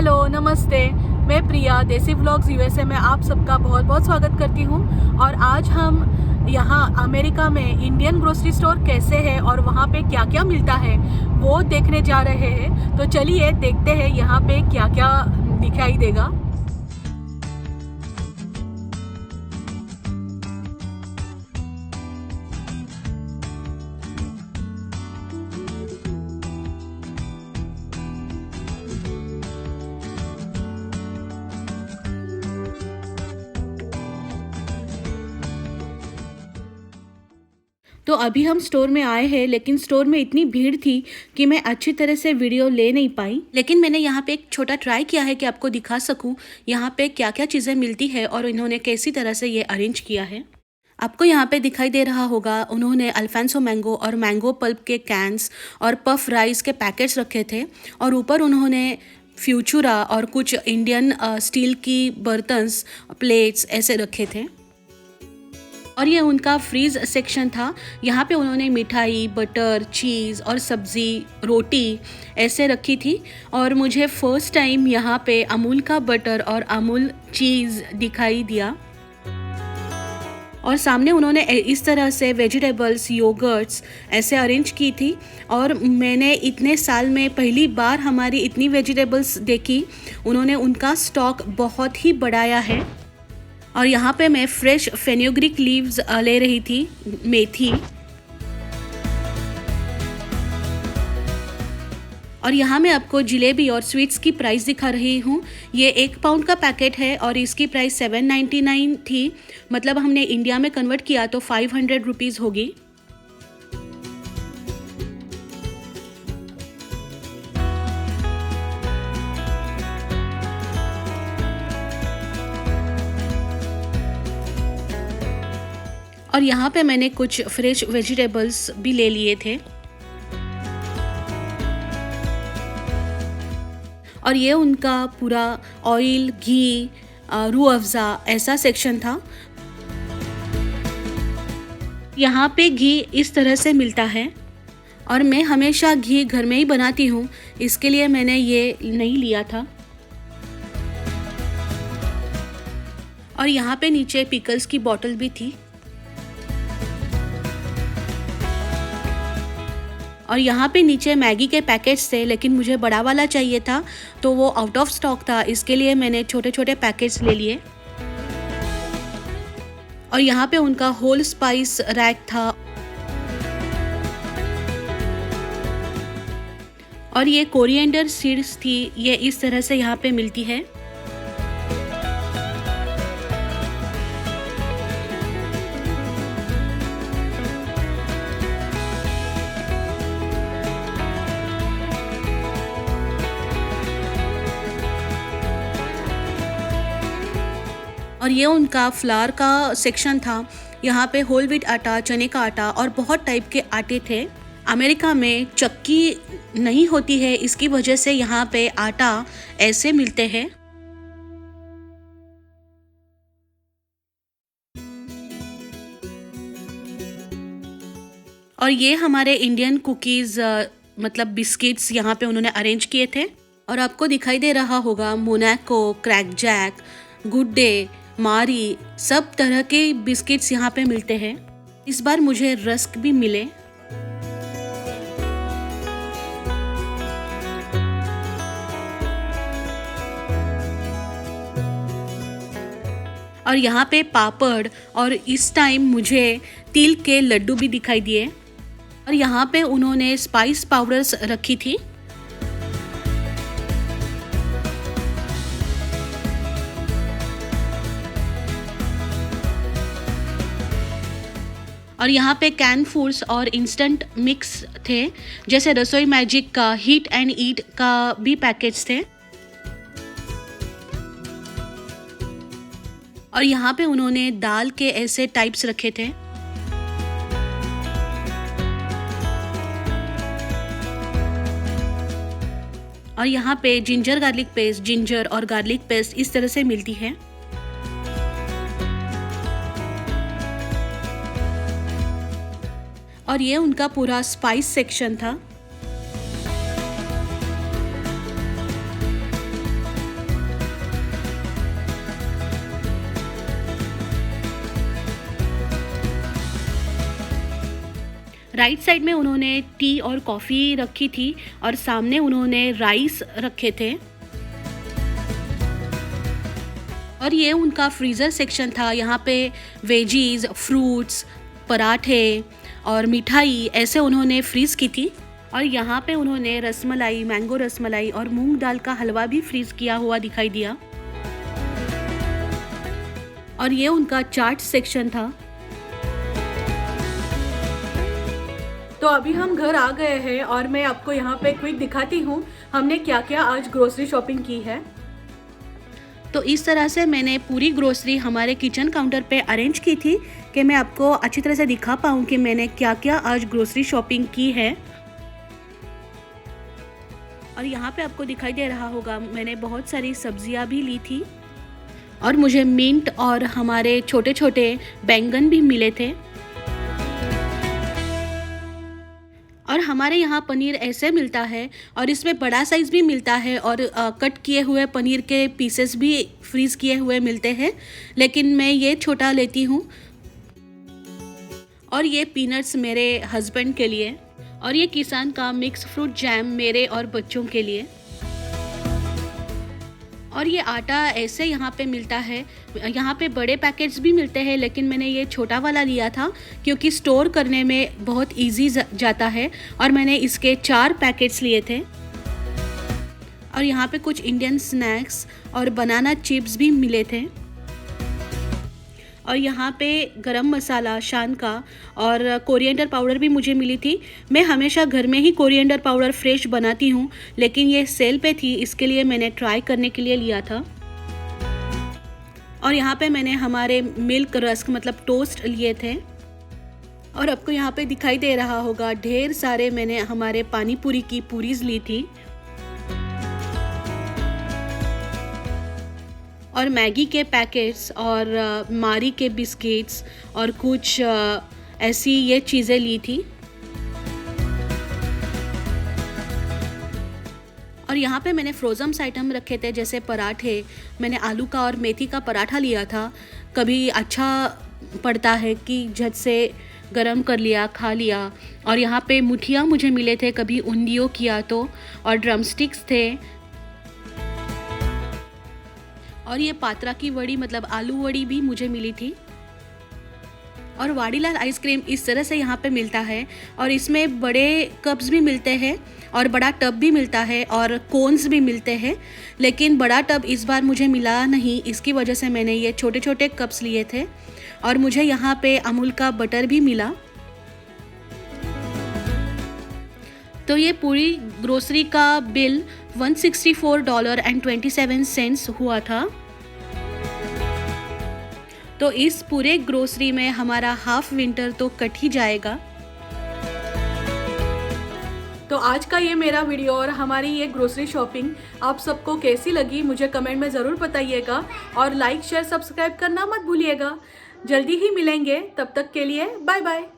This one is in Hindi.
हेलो नमस्ते, मैं प्रिया देसी व्लॉग्स यूएसए में आप सबका बहुत बहुत स्वागत करती हूँ। और आज हम यहाँ अमेरिका में इंडियन ग्रोसरी स्टोर कैसे है और वहाँ पे क्या क्या मिलता है वो देखने जा रहे हैं। तो चलिए देखते हैं यहाँ पे क्या क्या दिखाई देगा। तो अभी हम स्टोर में आए हैं, लेकिन स्टोर में इतनी भीड़ थी कि मैं अच्छी तरह से वीडियो ले नहीं पाई। लेकिन मैंने यहाँ पे एक छोटा ट्राई किया है कि आपको दिखा सकूँ यहाँ पे क्या क्या चीज़ें मिलती है और इन्होंने कैसी तरह से ये अरेंज किया है। आपको यहाँ पे दिखाई दे रहा होगा, उन्होंने अल्फांसो मैंगो और मैंगो पल्प के कैंस और पफ राइस के पैकेट्स रखे थे और ऊपर उन्होंने फ्यूचुरा और कुछ इंडियन स्टील की बर्तन्स, प्लेट्स ऐसे रखे थे। और ये उनका फ्रीज सेक्शन था। यहाँ पे उन्होंने मिठाई, बटर, चीज़ और सब्ज़ी, रोटी ऐसे रखी थी। और मुझे फ़र्स्ट टाइम यहाँ पे अमूल का बटर और अमूल चीज़ दिखाई दिया। और सामने उन्होंने इस तरह से वेजिटेबल्स, योगर्ट्स ऐसे अरेंज की थी। और मैंने इतने साल में पहली बार हमारी इतनी वेजिटेबल्स देखी। उन्होंने उनका स्टॉक बहुत ही बढ़ाया है। और यहाँ पे मैं फ्रेश फेन्यूग्रीक लीव्स ले रही थी, मेथी। और यहाँ मैं आपको जलेबी और स्वीट्स की प्राइस दिखा रही हूँ। ये 1 पाउंड का पैकेट है और इसकी प्राइस 7.99 थी। मतलब हमने इंडिया में कन्वर्ट किया तो 500 रुपीज़ होगी। और यहाँ पे मैंने कुछ फ्रेश वेजिटेबल्स भी ले लिए थे। और ये उनका पूरा ऑयल, घी, रूह अफ़ज़ा ऐसा सेक्शन था। यहाँ पे घी इस तरह से मिलता है और मैं हमेशा घी घर में ही बनाती हूँ, इसके लिए मैंने ये नहीं लिया था। और यहाँ पे नीचे पिकल्स की बॉटल भी थी। और यहाँ पे नीचे मैगी के पैकेट्स थे, लेकिन मुझे बड़ा वाला चाहिए था तो वो आउट ऑफ स्टॉक था, इसके लिए मैंने छोटे छोटे पैकेट्स ले लिए। और यहाँ पे उनका होल स्पाइस रैक था। और ये कोरिएंडर सीड्स थी, ये इस तरह से यहाँ पे मिलती है। और ये उनका फ्लावर का सेक्शन था। यहाँ पे होल व्हीट आटा, चने का आटा और बहुत टाइप के आटे थे। अमेरिका में चक्की नहीं होती है, इसकी वजह से यहाँ पे आटा ऐसे मिलते हैं। और ये हमारे इंडियन कुकीज़ मतलब बिस्किट्स यहाँ पे उन्होंने अरेंज किए थे। और आपको दिखाई दे रहा होगा Monaco, Krack Jack, Good Day, Marie, सब तरह के बिस्किट्स यहाँ पे मिलते हैं। इस बार मुझे रस्क भी मिले। और यहाँ पे पापड़ और इस टाइम मुझे तिल के लड्डू भी दिखाई दिए। और यहाँ पे उन्होंने स्पाइस पाउडर्स रखी थी। और यहाँ पे कैन फूड्स और इंस्टेंट मिक्स थे, जैसे रसोई मैजिक का हीट एंड ईट का भी पैकेट्स थे। और यहाँ पे उन्होंने दाल के ऐसे टाइप्स रखे थे। और यहाँ पे जिंजर गार्लिक पेस्ट, जिंजर और गार्लिक पेस्ट इस तरह से मिलती है। और ये उनका पूरा स्पाइस सेक्शन था। राइट साइड में उन्होंने टी और कॉफ़ी रखी थी और सामने उन्होंने राइस रखे थे। और ये उनका फ्रीज़र सेक्शन था। यहाँ पे वेजीज, फ्रूट्स, पराठे और मिठाई ऐसे उन्होंने फ्रीज़ की थी। और यहाँ पे उन्होंने रसमलाई, मैंगो रसमलाई और मूंग दाल का हलवा भी फ्रीज़ किया हुआ दिखाई दिया। और ये उनका चाट सेक्शन था। तो अभी हम घर आ गए हैं और मैं आपको यहाँ पे क्विक दिखाती हूँ हमने क्या क्या आज ग्रोसरी शॉपिंग की है। तो इस तरह से मैंने पूरी ग्रोसरी हमारे किचन काउंटर पे अरेंज की थी कि मैं आपको अच्छी तरह से दिखा पाऊँ कि मैंने क्या क्या आज ग्रोसरी शॉपिंग की है। और यहाँ पे आपको दिखाई दे रहा होगा मैंने बहुत सारी सब्जियाँ भी ली थी और मुझे मिंट और हमारे छोटे छोटे बैंगन भी मिले थे। और हमारे यहाँ पनीर ऐसे मिलता है और इसमें बड़ा साइज़ भी मिलता है और कट किए हुए पनीर के पीसेस भी फ्रीज़ किए हुए मिलते हैं, लेकिन मैं ये छोटा लेती हूँ। और ये पीनट्स मेरे हस्बैंड के लिए और ये किसान का मिक्स फ्रूट जैम मेरे और बच्चों के लिए। और ये आटा ऐसे यहाँ पे मिलता है। यहाँ पे बड़े पैकेट्स भी मिलते हैं लेकिन मैंने ये छोटा वाला लिया था क्योंकि स्टोर करने में बहुत इजी जाता है और मैंने इसके 4 पैकेट्स लिए थे। और यहाँ पे कुछ इंडियन स्नैक्स और बनाना चिप्स भी मिले थे। और यहाँ पे गरम मसाला शान का और कोरिएंडर पाउडर भी मुझे मिली थी। मैं हमेशा घर में ही कोरिएंडर पाउडर फ्रेश बनाती हूँ लेकिन ये सेल पे थी इसके लिए मैंने ट्राई करने के लिए लिया था। और यहाँ पे मैंने हमारे मिल्क रस्क मतलब टोस्ट लिए थे। और आपको यहाँ पे दिखाई दे रहा होगा ढेर सारे मैंने हमारे पानी पूरी की पूरीज ली थी। और मैगी के पैकेट्स और मारी के बिस्किट्स और कुछ ऐसी ये चीज़ें ली थी। और यहाँ पे मैंने फ्रोज़न आइटम रखे थे जैसे पराठे। मैंने आलू का और मेथी का पराठा लिया था। कभी अच्छा पड़ता है कि झट से गरम कर लिया, खा लिया। और यहाँ पे मुठिया मुझे मिले थे कभी उंदियों किया तो, और ड्रमस्टिक्स थे। और ये पात्रा की वड़ी मतलब आलू वड़ी भी मुझे मिली थी। और वाडीलाल आइसक्रीम इस तरह से यहाँ पे मिलता है और इसमें बड़े कप्स भी मिलते हैं और बड़ा टब भी मिलता है और कोन्स भी मिलते हैं, लेकिन बड़ा टब इस बार मुझे मिला नहीं, इसकी वजह से मैंने ये छोटे छोटे कप्स लिए थे। और मुझे यहाँ पे अमूल का बटर भी मिला। तो ये पूरी ग्रोसरी का बिल $164.27 हुआ था। तो इस पूरे ग्रोसरी में हमारा हाफ विंटर तो कट ही जाएगा। तो आज का ये मेरा वीडियो और हमारी ये ग्रोसरी शॉपिंग आप सबको कैसी लगी मुझे कमेंट में ज़रूर बताइएगा और लाइक शेयर सब्सक्राइब करना मत भूलिएगा। जल्दी ही मिलेंगे, तब तक के लिए बाय बाय।